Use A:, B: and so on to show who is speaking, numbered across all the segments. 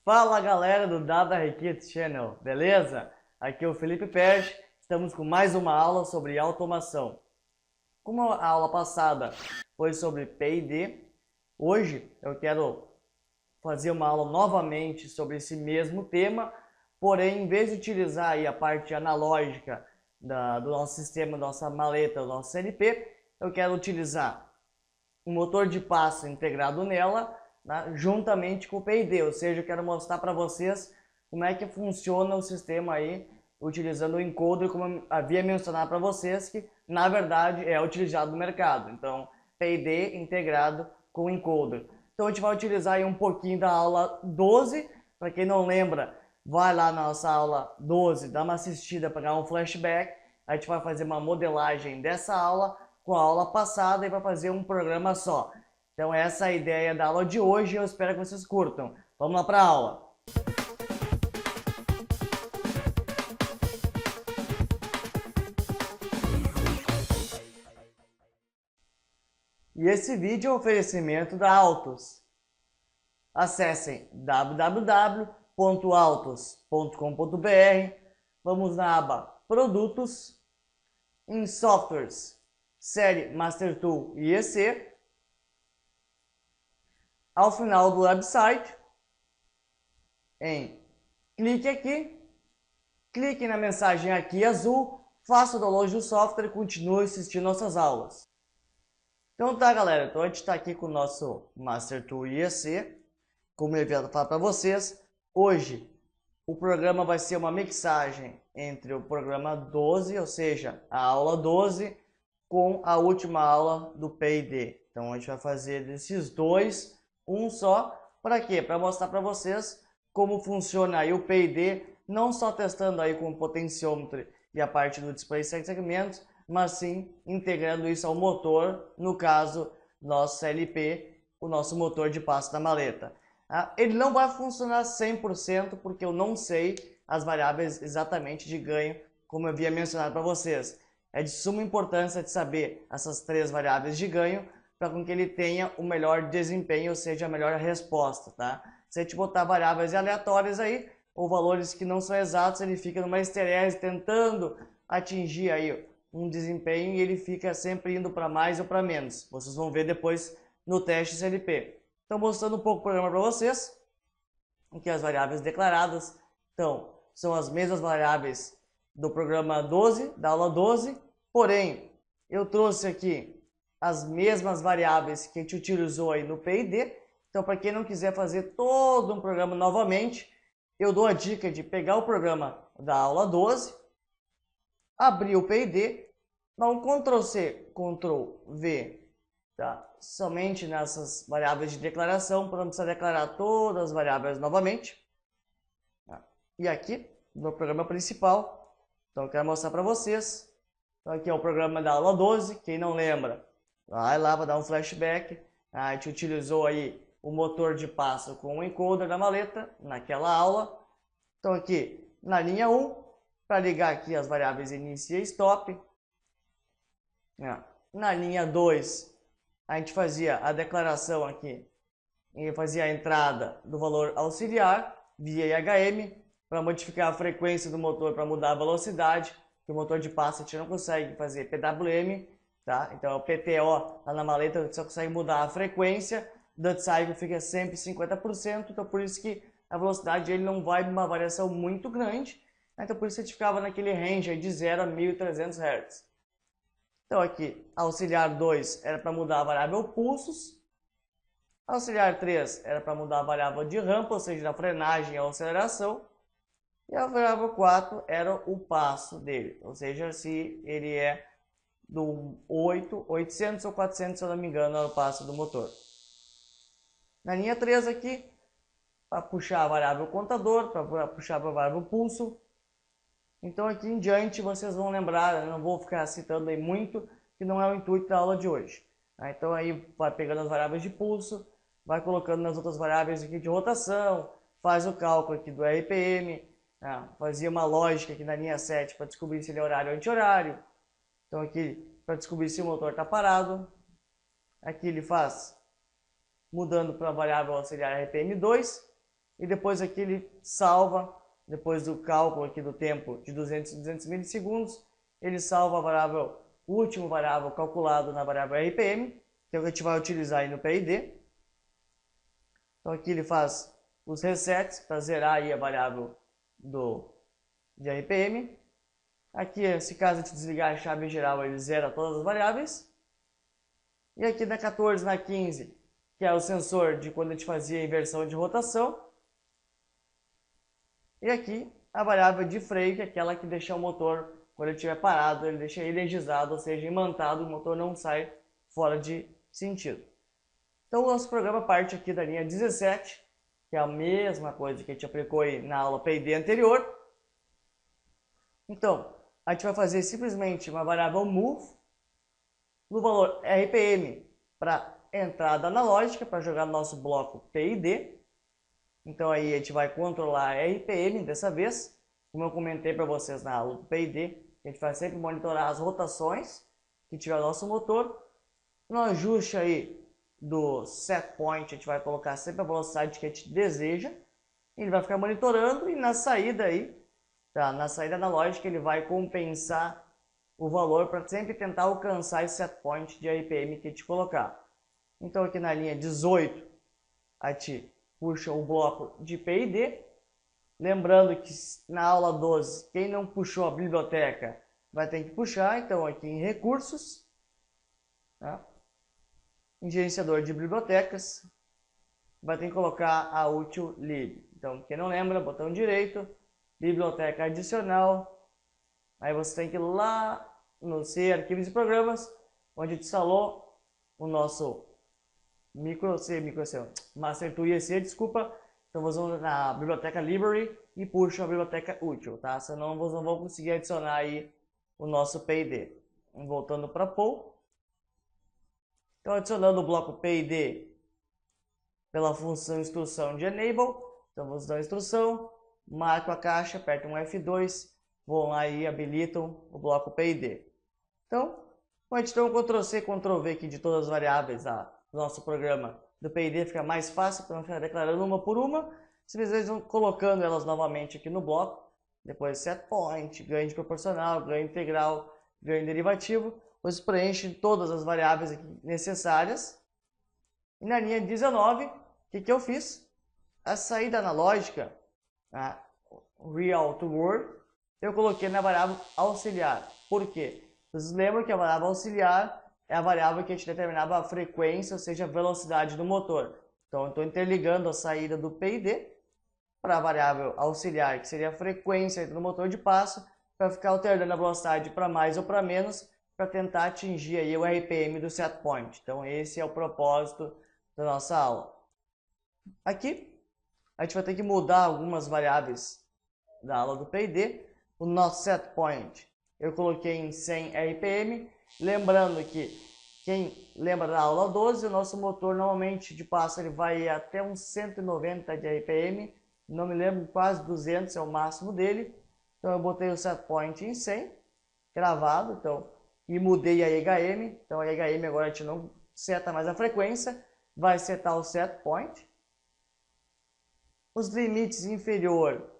A: Fala galera do Data Kids Channel, beleza? Aqui é o Felipe Perch, estamos com mais uma aula sobre automação. Como a aula passada foi sobre P&D, hoje eu quero fazer uma aula novamente sobre esse mesmo tema, porém em vez de utilizar aí a parte analógica do nosso sistema, da nossa maleta, do nosso CLP, eu quero utilizar um motor de passo integrado nela, né, juntamente com o P&D, ou seja, eu quero mostrar para vocês como é que funciona o sistema aí, utilizando o encoder, como eu havia mencionado para vocês, que na verdade é utilizado no mercado. Então, P&D integrado com o encoder. Então, a gente vai utilizar aí um pouquinho da aula 12, para quem não lembra, vai lá na nossa aula 12, dá uma assistida para dar um flashback, a gente vai fazer uma modelagem dessa aula, com a aula passada e vai fazer um programa só. Então essa é a ideia da aula de hoje e eu espero que vocês curtam. Vamos lá para a aula. E esse vídeo é um oferecimento da Altos. Acessem www.altos.com.br, vamos na aba Produtos, em Softwares, série Master Tool e EC. Ao final do website, clique aqui, clique na mensagem aqui azul, faça o download do software e continue assistindo nossas aulas. Então tá galera, então a gente está aqui com o nosso Master Tool EC, como eu havia falado para vocês. Hoje o programa vai ser uma mixagem entre o programa 12, ou seja, a aula 12, com a última aula do P&D. Então a gente vai fazer desses dois um só. Para quê? Para mostrar para vocês como funciona aí o P&D, não só testando aí com o potenciômetro e a parte do display 7 segmentos, mas sim integrando isso ao motor, no caso nosso CLP, o nosso motor de passo da maleta. Ele não vai funcionar 100% porque eu não sei as variáveis exatamente de ganho, como eu havia mencionado para vocês. É de suma importância de saber essas três variáveis de ganho para que ele tenha o melhor desempenho, ou seja, a melhor resposta, tá? Se a gente botar variáveis aleatórias aí, ou valores que não são exatos, ele fica numa esterese tentando atingir aí um desempenho e ele fica sempre indo para mais ou para menos. Vocês vão ver depois no teste CLP. Então, mostrando um pouco o programa para vocês, aqui as variáveis declaradas, então, são as mesmas variáveis do programa 12, da aula 12, porém, eu trouxe aqui as mesmas variáveis que a gente utilizou aí no P&D. Então, para quem não quiser fazer todo um programa novamente, eu dou a dica de pegar o programa da aula 12, abrir o P&D, dar um Ctrl+C, Ctrl+V, tá? Somente nessas variáveis de declaração, para não precisar declarar todas as variáveis novamente. Tá? E aqui, no programa principal, então eu quero mostrar para vocês. Então aqui é o programa da aula 12, quem não lembra, vai lá, vai dar um flashback. A gente utilizou aí o motor de passo com o encoder da maleta naquela aula. Então aqui na linha 1, para ligar aqui as variáveis inicia e stop. Na linha 2, a gente fazia a declaração aqui e fazia a entrada do valor auxiliar via IHM para modificar a frequência do motor, para mudar a velocidade, que o motor de passo a gente não consegue fazer PWM, tá? Então o PTO lá na maleta a gente só consegue mudar a frequência, o duty cycle fica sempre 50%, então por isso que a velocidade ele não vai uma variação muito grande, né? Então por isso a gente ficava naquele range aí de 0 a 1300 Hz. Então aqui, auxiliar 2 era para mudar a variável pulsos, auxiliar 3 era para mudar a variável de rampa, ou seja, da frenagem ou aceleração, e a variável 4 era o passo dele, ou seja, se ele é do 800 ou 400, se eu não me engano, é o passo do motor. Na linha 3 aqui, para puxar a variável contador, para puxar a variável pulso. Então aqui em diante vocês vão lembrar, eu não vou ficar citando aí muito, que não é o intuito da aula de hoje. Então aí vai pegando as variáveis de pulso, vai colocando nas outras variáveis aqui de rotação, faz o cálculo aqui do RPM, fazia uma lógica aqui na linha 7 para descobrir se ele é horário ou anti-horário. Então aqui para descobrir se o motor está parado. Aqui ele faz mudando para a variável auxiliar RPM2. e depois aqui ele salva, depois do cálculo aqui do tempo de 200 milissegundos, ele salva a variável, o último variável calculado na variável RPM, que é o que a gente vai utilizar aí no PID. Então aqui ele faz os resets para zerar aí a variável de RPM. Aqui, se caso a gente desligar a chave geral, ele zera todas as variáveis. E aqui na 14, na 15, que é o sensor de quando a gente fazia a inversão de rotação. E aqui a variável de freio, que é aquela que deixa o motor, quando ele estiver parado, ele deixa energizado, ou seja, imantado, o motor não sai fora de sentido. Então o nosso programa parte aqui da linha 17, que é a mesma coisa que a gente aplicou aí na aula PID anterior. Então, a gente vai fazer simplesmente uma variável move no valor RPM para entrada analógica, para jogar no nosso bloco PID. Então aí a gente vai controlar a RPM dessa vez, como eu comentei para vocês na aula do PID, a gente vai sempre monitorar as rotações que tiver o nosso motor. No ajuste aí do set point, a gente vai colocar sempre a velocidade que a gente deseja. Ele vai ficar monitorando e na saída aí, tá, na saída analógica, ele vai compensar o valor para sempre tentar alcançar esse set point de RPM que a gente colocar. Então aqui na linha 18, a gente puxa o bloco de PID. Lembrando que na aula 12, quem não puxou a biblioteca vai ter que puxar. Então aqui em recursos, tá? Em gerenciador de bibliotecas, vai ter que colocar a útil lib. Então quem não lembra, botão direito, biblioteca adicional. Aí você tem que ir lá no C, arquivos e programas, onde a gente instalou o nosso Master Tool EC, desculpa. Então vocês vão na biblioteca library e puxam a biblioteca útil, tá? Senão vocês não vão conseguir adicionar aí o nosso PID. Voltando para POL. Então adicionando o bloco PID pela função instrução de enable. Então vamos dar a instrução, marco a caixa, aperto um F2, vão lá e habilitam o bloco PID. Então, a gente tem um Ctrl+C, Ctrl+V aqui de todas as variáveis do nosso programa do PID, fica mais fácil para não ficar declarando uma por uma. Simplesmente vão colocando elas novamente aqui no bloco. Depois set point, ganho de proporcional, ganho integral, ganho derivativo. Vocês preenchem todas as variáveis aqui necessárias. E na linha 19, o que eu fiz? A saída analógica, a real to word, eu coloquei na variável auxiliar. Por quê? Vocês lembram que a variável auxiliar é a variável que a gente determinava a frequência, ou seja, a velocidade do motor. Então, eu estou interligando a saída do PID para a variável auxiliar, que seria a frequência do motor de passo, para ficar alternando a velocidade para mais ou para menos, para tentar atingir aí o RPM do set point. Então, esse é o propósito da nossa aula. Aqui, a gente vai ter que mudar algumas variáveis da aula do PID. O nosso set point eu coloquei em 100 RPM. Lembrando que, quem lembra da aula 12, o nosso motor normalmente de passo ele vai até uns 190 de RPM. Não me lembro, quase 200 é o máximo dele. Então eu botei o set point em 100, gravado, então, e mudei a EHM. Então a EHM agora a gente não seta mais a frequência, vai setar o set point. Os limites inferior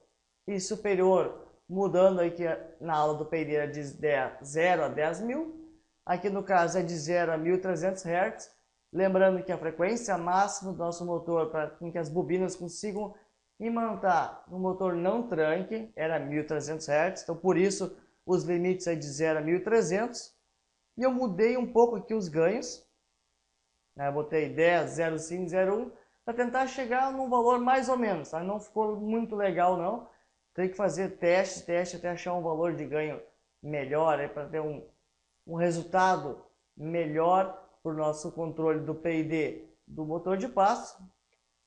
A: e superior, mudando aqui na aula do PID era de 0 a 10.000. Aqui no caso é de 0 a 1.300 Hz. Lembrando que a frequência máxima do nosso motor para que as bobinas consigam imantar o motor não tranque era 1.300 Hz. Então por isso os limites é de 0 a 1.300. E eu mudei um pouco aqui os ganhos. Eu botei 10, 0,5, 0,1 para tentar chegar num valor mais ou menos. Tá? Não ficou muito legal não. Tem que fazer teste até achar um valor de ganho melhor para ter um resultado melhor para o nosso controle do PID do motor de passo.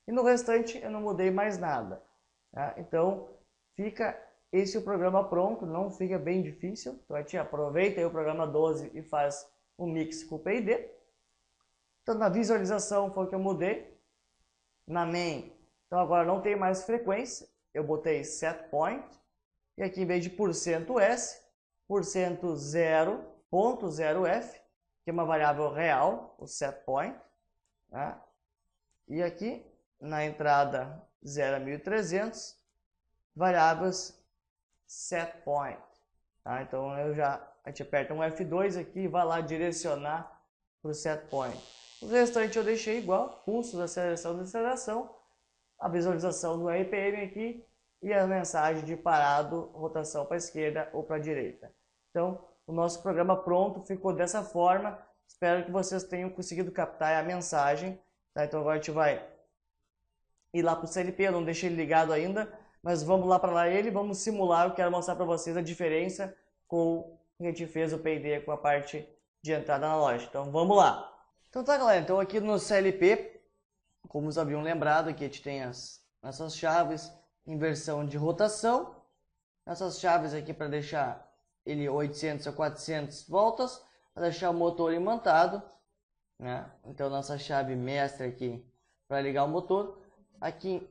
A: E no restante eu não mudei mais nada. Tá? Então fica esse o programa pronto, não fica bem difícil. Então a gente aproveita aí o programa 12 e faz um mix com o PID. Então na visualização foi o que eu mudei. Na main, então agora não tem mais frequência. Eu botei set point. E aqui em vez de %S, %0.0f, que é uma variável real, o set point. Tá? E aqui na entrada 0 a 1300, variáveis setPoint. Tá? Então a gente aperta um F2 aqui e vai lá direcionar para o setPoint. O restante eu deixei igual, pulsos, aceleração, desaceleração, a visualização do RPM aqui e a mensagem de parado, rotação para a esquerda ou para a direita. Então, o nosso programa pronto ficou dessa forma. Espero que vocês tenham conseguido captar a mensagem. Tá? Então agora a gente vai ir lá para o CLP, eu não deixei ele ligado ainda, mas vamos lá para lá ele, vamos simular. Eu quero mostrar para vocês a diferença com o que a gente fez o P&D com a parte de entrada na loja. Então vamos lá. Então tá, galera, então aqui no CLP, como vocês haviam lembrado, aqui a gente tem essas chaves, inversão de rotação, essas chaves aqui para deixar ele 800 a 400 voltas, para deixar o motor imantado, né? Então nossa chave mestra aqui para ligar o motor. Aqui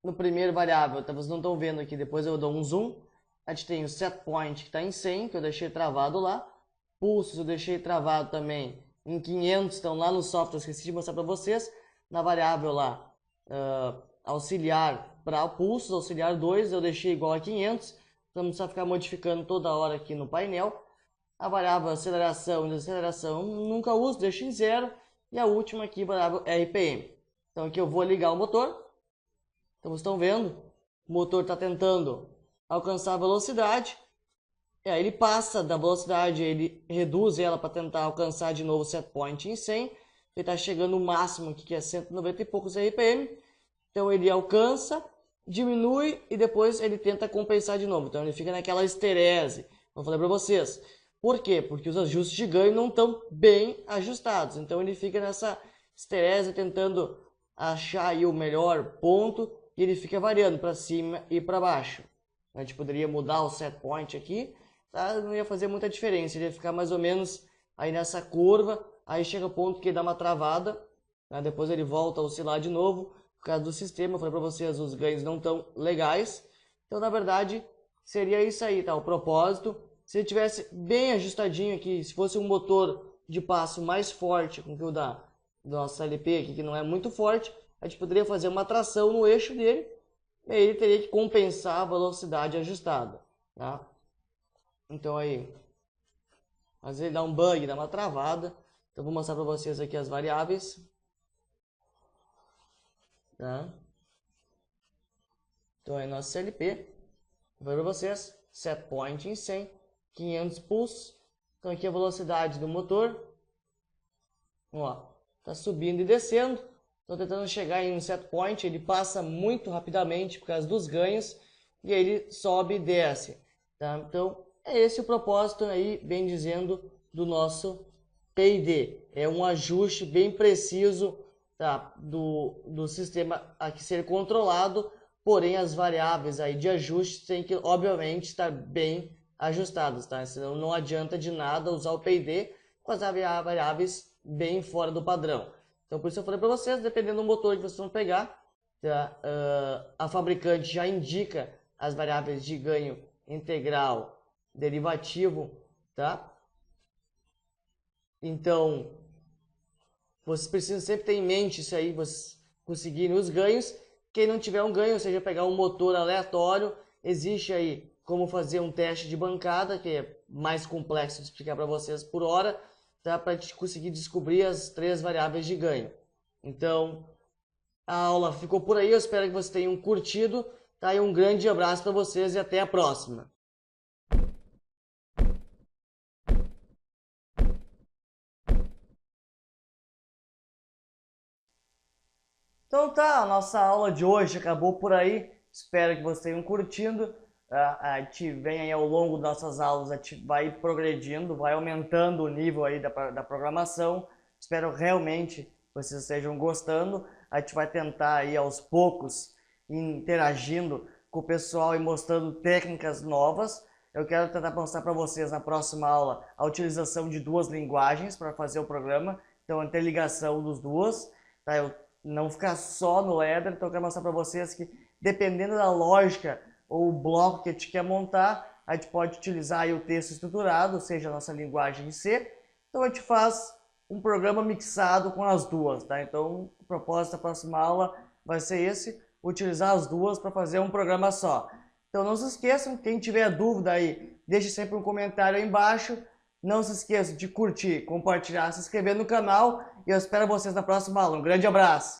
A: no primeiro variável, vocês não estão vendo aqui, depois eu dou um zoom. A gente tem o setPoint que está em 100, que eu deixei travado lá. Pulsos eu deixei travado também em 500, estão lá no software, esqueci de mostrar para vocês. Na variável lá, auxiliar para pulsos, auxiliar 2, eu deixei igual a 500. Vamos precisar ficar modificando toda hora aqui no painel. A variável aceleração e desaceleração nunca uso, deixo em 0. E a última aqui, variável RPM. Então aqui eu vou ligar o motor. Então vocês estão vendo, o motor está tentando alcançar a velocidade. E aí ele passa da velocidade, ele reduz ela para tentar alcançar de novo o setPoint em 100. Ele está chegando no máximo aqui, que é 190 e poucos RPM. Então ele alcança, diminui e depois ele tenta compensar de novo. Então ele fica naquela esterese. Eu falei para vocês. Por quê? Porque os ajustes de ganho não estão bem ajustados. Então ele fica nessa esterese tentando achar aí o melhor ponto e ele fica variando para cima e para baixo. A gente poderia mudar o setPoint aqui, tá? Não ia fazer muita diferença. Ele ia ficar mais ou menos aí nessa curva. Aí chega o ponto que dá uma travada, tá? Depois ele volta a oscilar de novo. Por causa do sistema, eu falei para vocês, os ganhos não estão legais. Então, na verdade, seria isso aí, tá? O propósito. Se ele tivesse bem ajustadinho aqui, se fosse um motor de passo mais forte, com que o do nosso LP aqui, que não é muito forte, a gente poderia fazer uma tração no eixo dele, e aí ele teria que compensar a velocidade ajustada, tá? Então aí, às vezes ele dá um bug, dá uma travada. Então vou mostrar para vocês aqui as variáveis. Tá? Então aí nosso CLP, vou ver para vocês, setPoint em 100, 500 pulsos. Então aqui a velocidade do motor, ó, tá subindo e descendo. Estou tentando chegar em um setPoint, ele passa muito rapidamente por causa dos ganhos e aí ele sobe e desce, tá? Então é esse o propósito aí, bem dizendo, do nosso P&D. É um ajuste bem preciso, tá, do sistema aqui ser controlado, porém as variáveis aí de ajuste têm que obviamente estar bem ajustadas, tá? Senão não adianta de nada usar o P&D com as variáveis bem fora do padrão. Então por isso eu falei para vocês, dependendo do motor que vocês vão pegar, tá? A fabricante já indica as variáveis de ganho integral, derivativo, tá? Então vocês precisam sempre ter em mente isso aí, vocês conseguirem os ganhos. Quem não tiver um ganho, ou seja, pegar um motor aleatório, existe aí como fazer um teste de bancada, que é mais complexo de explicar para vocês por hora, tá? Para a gente conseguir descobrir as 3 variáveis de ganho. Então, a aula ficou por aí, eu espero que vocês tenham curtido, tá? E um grande abraço para vocês e até a próxima. Então tá, a nossa aula de hoje acabou por aí. Espero que vocês tenham curtindo. A gente vem aí ao longo das nossas aulas, a gente vai progredindo, vai aumentando o nível aí da programação. Espero realmente que vocês estejam gostando. A gente vai tentar aí aos poucos interagindo com o pessoal e mostrando técnicas novas. Eu quero tentar mostrar para vocês na próxima aula a utilização de 2 linguagens para fazer o programa. Então a interligação dos duas, tá? Eu não ficar só no Ladder, então eu quero mostrar para vocês que dependendo da lógica ou o bloco que a gente quer montar, a gente pode utilizar aí o texto estruturado, ou seja, a nossa linguagem em C. Então a gente faz um programa mixado com as duas, tá? Então o propósito da próxima aula vai ser esse, utilizar as duas para fazer um programa só. Então não se esqueçam, quem tiver dúvida aí, deixe sempre um comentário aí embaixo. Não se esqueça de curtir, compartilhar, se inscrever no canal e eu espero vocês na próxima aula. Um grande abraço!